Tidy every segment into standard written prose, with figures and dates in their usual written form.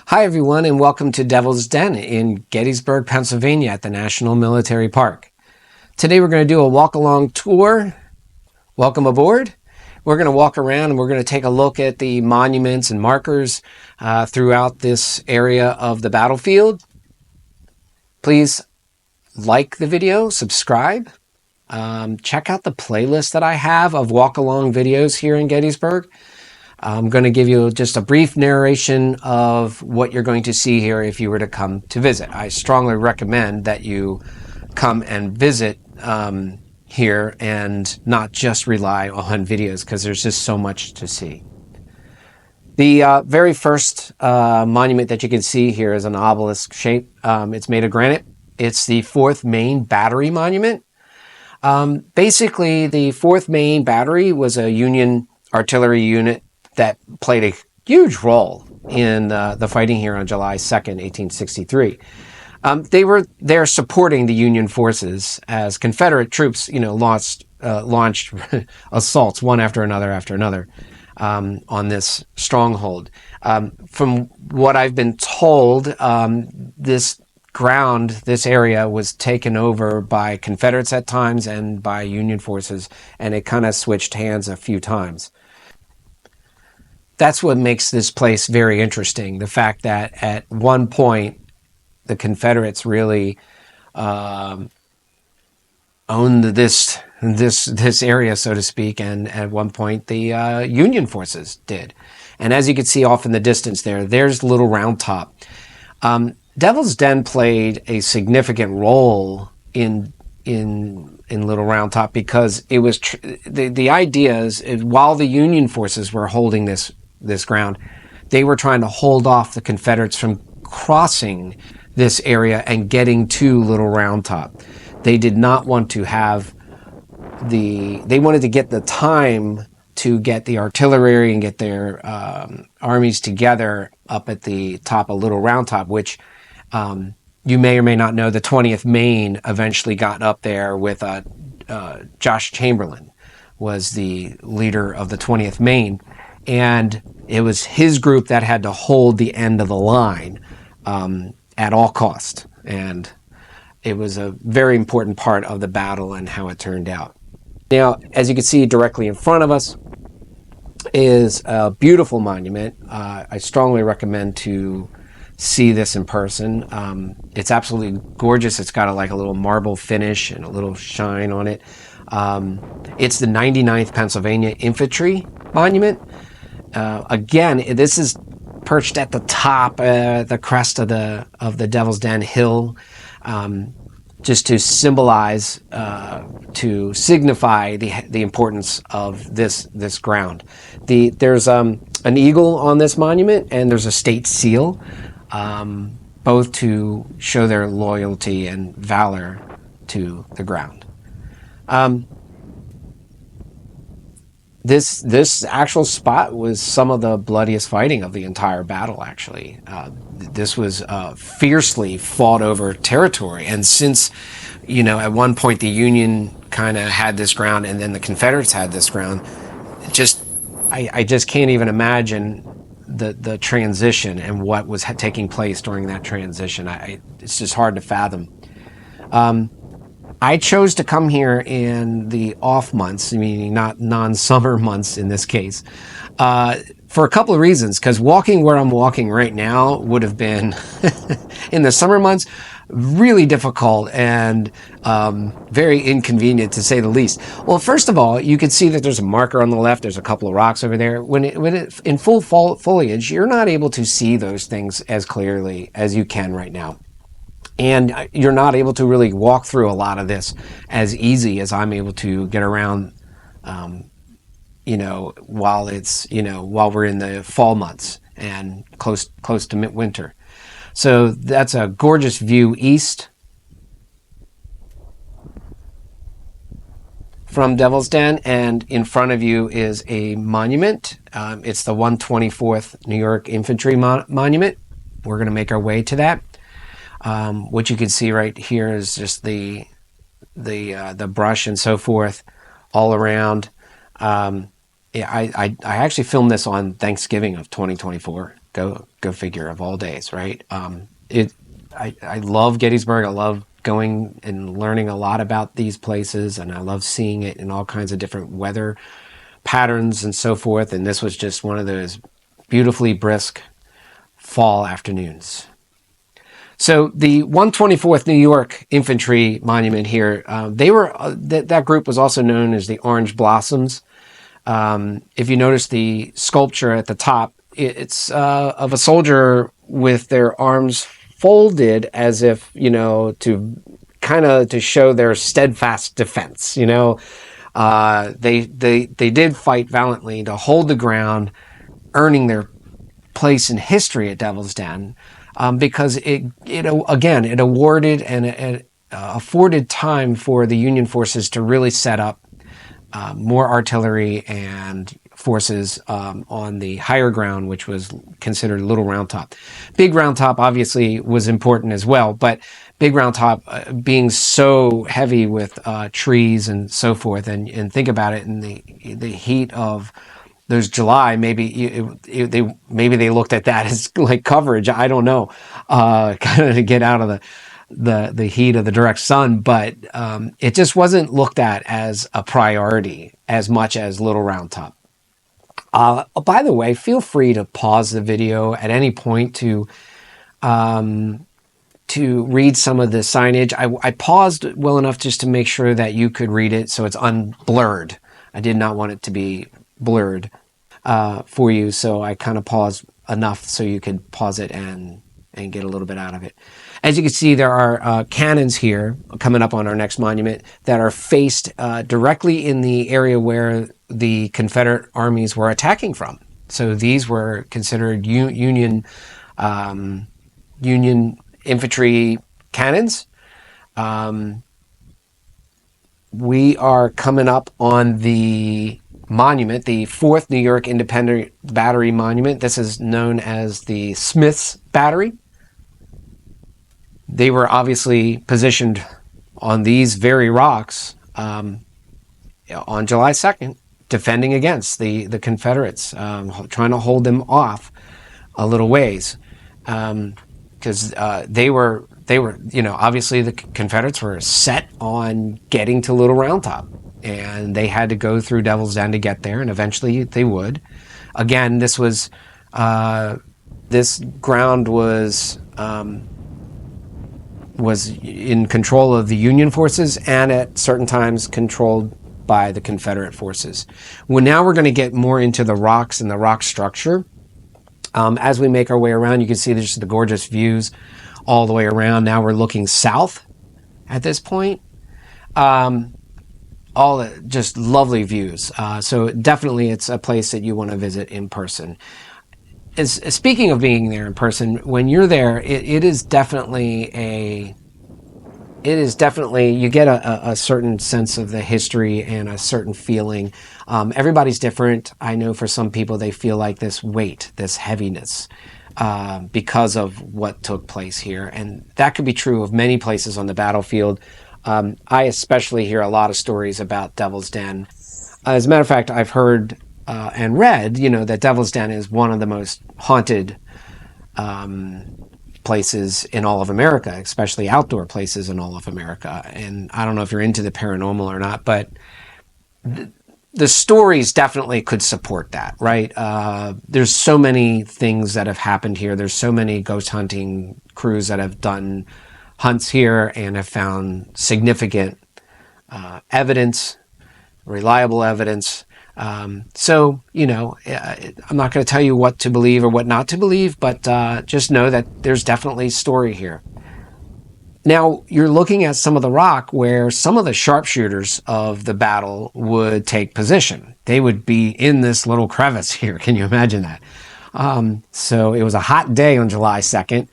Hi everyone, and welcome to Devil's Den in Gettysburg, Pennsylvania at the National Military Park. Today we're going to do a walk-along tour. Welcome aboard. We're going to walk around and we're going to take a look at the monuments and markers throughout this area of the battlefield. Please like the video, subscribe, check out the playlist that I have of walk-along videos here in Gettysburg. I'm going to give you just a brief narration of what you're going to see here if you were to come to visit. I strongly recommend that you come and visit here and not just rely on videos, because there's just so much to see. The very first monument that you can see here is an obelisk shape. It's made of granite. It's the 4th Maine Battery Monument. Basically, the 4th Maine Battery was a Union artillery unit that played a huge role in the fighting here on July 2nd, 1863. They're supporting the Union forces as Confederate troops, launched assaults one after another on this stronghold. From what I've been told, this area was taken over by Confederates at times and by Union forces, and it kind of switched hands a few times. That's what makes this place very interesting. The fact that at one point the Confederates really owned this area, so to speak, and at one point the Union forces did. And as you can see off in the distance there's Little Round Top. Devil's Den played a significant role in Little Round Top because it was the idea is while the Union forces were holding this ground, they were trying to hold off the Confederates from crossing this area and getting to Little Round Top. They did not want to have they wanted to get the time to get the artillery and get their armies together up at the top of Little Round Top, which you may or may not know, the 20th Maine eventually got up there with Josh Chamberlain was the leader of the 20th Maine. And it was his group that had to hold the end of the line at all cost. And it was a very important part of the battle and how it turned out. Now, as you can see directly in front of us is a beautiful monument. I strongly recommend to see this in person. It's absolutely gorgeous. It's got a little marble finish and a little shine on it. It's the 99th Pennsylvania Infantry Monument. Again, this is perched at the top, the crest of the Devil's Den hill, just to symbolize, to signify the importance of this ground. There's an eagle on this monument, and there's a state seal, both to show their loyalty and valor to the ground. This actual spot was some of the bloodiest fighting of the entire battle, actually. This was fiercely fought over territory. And since, at one point the Union kind of had this ground and then the Confederates had this ground, I just can't even imagine the transition and what was taking place during that transition. It's just hard to fathom. I chose to come here in the off months, meaning not non-summer months in this case, for a couple of reasons. Because walking where I'm walking right now would have been, in the summer months, really difficult and very inconvenient, to say the least. Well, first of all, you can see that there's a marker on the left. There's a couple of rocks over there. When it in full foliage, you're not able to see those things as clearly as you can right now. And you're not able to really walk through a lot of this as easy as I'm able to get around, while we're in the fall months and close to midwinter. So that's a gorgeous view east from Devil's Den, and in front of you is a monument. It's the 124th New York Infantry Monument. We're going to make our way to that. What you can see right here is just the brush and so forth all around. I actually filmed this on Thanksgiving of 2024. Go figure, of all days, right? I love Gettysburg. I love going and learning a lot about these places, and I love seeing it in all kinds of different weather patterns and so forth. And this was just one of those beautifully brisk fall afternoons. So the 124th New York Infantry Monument here, that group was also known as the Orange Blossoms. If you notice the sculpture at the top, it's of a soldier with their arms folded as if, to show their steadfast defense. They did fight valiantly to hold the ground, earning their place in history at Devil's Den, because it awarded and it afforded time for the Union forces to really set up more artillery and forces on the higher ground, which was considered Little Round Top. Big Round Top obviously was important as well, but Big Round Top being so heavy with trees and so forth, and think about it in the heat of those July, maybe they looked at that as like coverage. I don't know, kind of to get out of the heat of the direct sun, but it just wasn't looked at as a priority as much as Little Round Top. By the way, feel free to pause the video at any point to read some of the signage. I paused well enough just to make sure that you could read it, so it's unblurred. I did not want it to be blurred for you, so I kind of paused enough so you could pause it and get a little bit out of it. As you can see, there are cannons here coming up on our next monument that are faced directly in the area where the Confederate armies were attacking from. So these were considered Union infantry cannons. We are coming up on the monument, the 4th New York Independent Battery Monument. This is known as the Smith's Battery. They were obviously positioned on these very rocks on July 2nd, defending against the Confederates, trying to hold them off a little ways, because they were obviously the Confederates were set on getting to Little Round Top, and they had to go through Devil's Den to get there, and eventually they would. Again, this ground was in control of the Union forces, and at certain times controlled by the Confederate forces. Well, now we're going to get more into the rocks and the rock structure. As we make our way around, you can see there's the gorgeous views all the way around. Now we're looking south at this point. All just lovely views. So definitely it's a place that you want to visit in person. Speaking of being there in person, when you're there, it is definitely you get a certain sense of the history and a certain feeling. Everybody's different. I know for some people they feel like this weight, this heaviness, because of what took place here, and that could be true of many places on the battlefield. I especially hear a lot of stories about Devil's Den. As a matter of fact, I've heard and read, that Devil's Den is one of the most haunted places in all of America, especially outdoor places in all of America. And I don't know if you're into the paranormal or not, but the stories definitely could support that, right? There's so many things that have happened here. There's so many ghost hunting crews that have done hunts here and have found significant evidence, reliable evidence. So, I'm not going to tell you what to believe or what not to believe, but just know that there's definitely story here. Now, you're looking at some of the rock where some of the sharpshooters of the battle would take position. They would be in this little crevice here. Can you imagine that? So it was a hot day on July 2nd,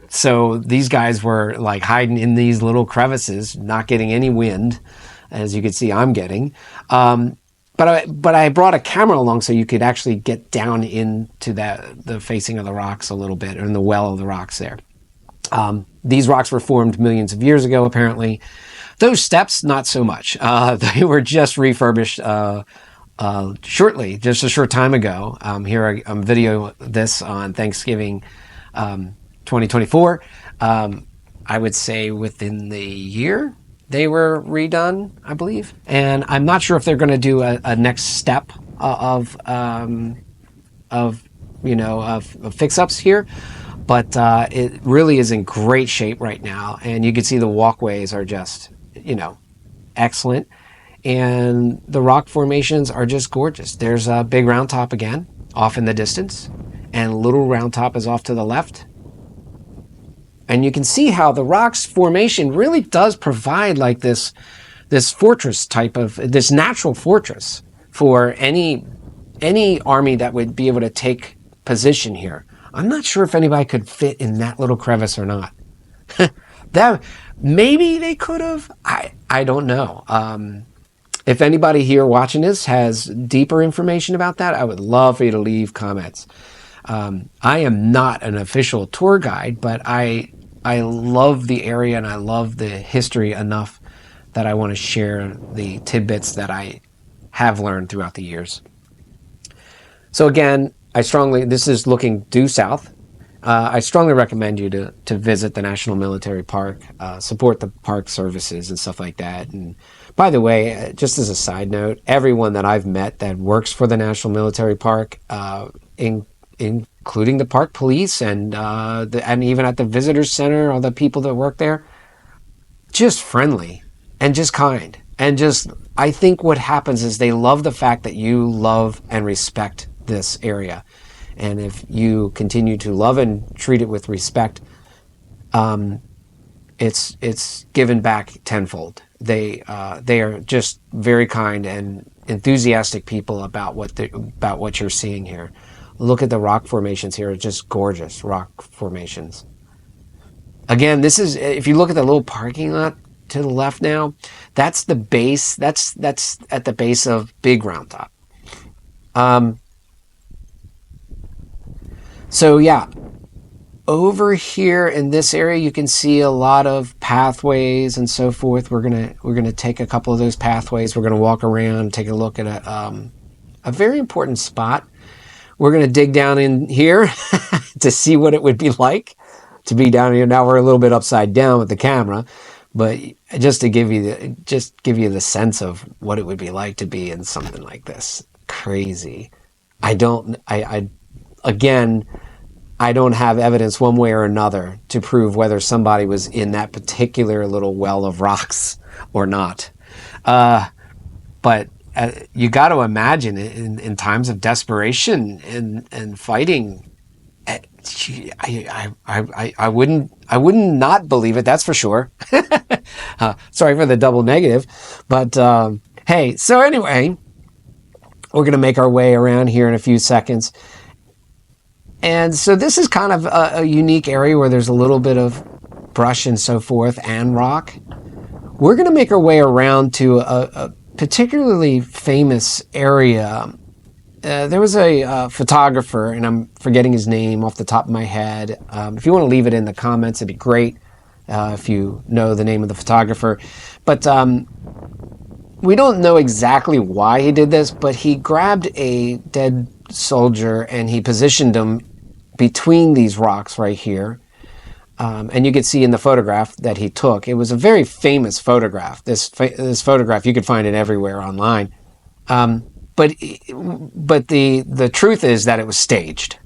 so these guys were like hiding in these little crevices, not getting any wind, as you can see I'm getting. But I brought a camera along so you could actually get down into the facing of the rocks a little bit, or in the well of the rocks there. These rocks were formed millions of years ago, apparently. Those steps, not so much. They were just refurbished shortly, just a short time ago. Here I'm video this on Thanksgiving 2024. I would say within the year they were redone, I believe. And I'm not sure if they're going to do a next step of fix-ups here, but it really is in great shape right now. And you can see the walkways are just, excellent. And the rock formations are just gorgeous. There's a big Round Top again, off in the distance, and Little Round Top is off to the left. And you can see how the rocks formation really does provide like this fortress type of, this natural fortress for any army that would be able to take position here. I'm not sure if anybody could fit in that little crevice or not. That maybe they could have. I don't know. If anybody here watching this has deeper information about that, I would love for you to leave comments. I am not an official tour guide, but I love the area and I love the history enough that I want to share the tidbits that I have learned throughout the years. So again, this is looking due south. I strongly recommend you to visit the National Military Park, support the park services and stuff like that. And by the way, just as a side note, everyone that I've met that works for the National Military Park, including the park police and even at the visitors center, all the people that work there, just friendly and just kind. And just, I think what happens is they love the fact that you love and respect this area. And if you continue to love and treat it with respect, it's given back tenfold. They are just very kind and enthusiastic people about what you're seeing here. Look at the rock formations here; it's just gorgeous rock formations. Again, this is, if you look at the little parking lot to the left now, that's the base. That's at the base of Big Round Top. So yeah, over here in this area, you can see a lot of pathways and so forth. We're gonna take a couple of those pathways. We're gonna walk around, take a look at a very important spot. We're gonna dig down in here to see what it would be like to be down here. Now we're a little bit upside down with the camera, but just to give you the sense of what it would be like to be in something like this. Crazy. I don't have evidence one way or another to prove whether somebody was in that particular little well of rocks or not. But you got to imagine in times of desperation and fighting, I wouldn't not believe it. That's for sure. Sorry for the double negative, but hey. So anyway, we're gonna make our way around here in a few seconds. And so this is kind of a unique area where there's a little bit of brush and so forth and rock. We're going to make our way around to a particularly famous area. There was a photographer, and I'm forgetting his name off the top of my head. If you want to leave it in the comments, it'd be great if you know the name of the photographer. But we don't know exactly why he did this, but he grabbed a dead soldier and he positioned him between these rocks right here. And you can see in the photograph that he took, it was a very famous photograph. This photograph, you could find it everywhere online. But the truth is that it was staged.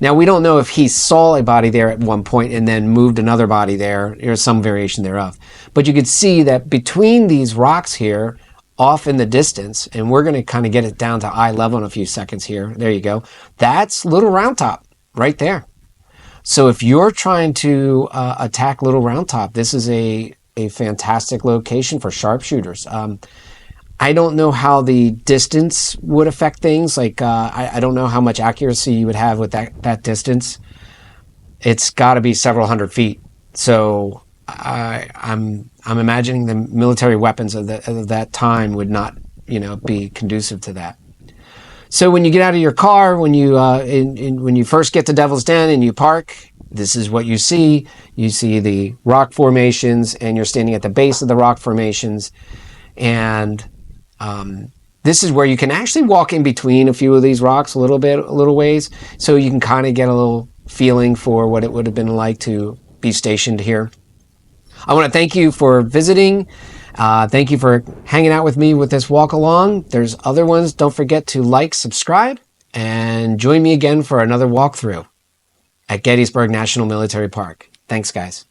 Now, we don't know if he saw a body there at one point and then moved another body there, or some variation thereof. But you could see that between these rocks here, off in the distance, and we're going to kind of get it down to eye level in a few seconds here. There you go. That's Little Round Top right there. So if you're trying to attack Little Round Top, this is a fantastic location for sharpshooters. I don't know how the distance would affect things. Like I don't know how much accuracy you would have with that distance. It's got to be several hundred feet. So I'm imagining the military weapons of that time would not, be conducive to that. So when you get out of your car, when you first get to Devil's Den and you park, this is what you see. You see the rock formations, and you're standing at the base of the rock formations. And this is where you can actually walk in between a few of these rocks a little ways, so you can kind of get a little feeling for what it would have been like to be stationed here. I want to thank you for visiting. Thank you for hanging out with me with this walk along. There's other ones. Don't forget to like, subscribe, and join me again for another walkthrough at Gettysburg National Military Park. Thanks, guys.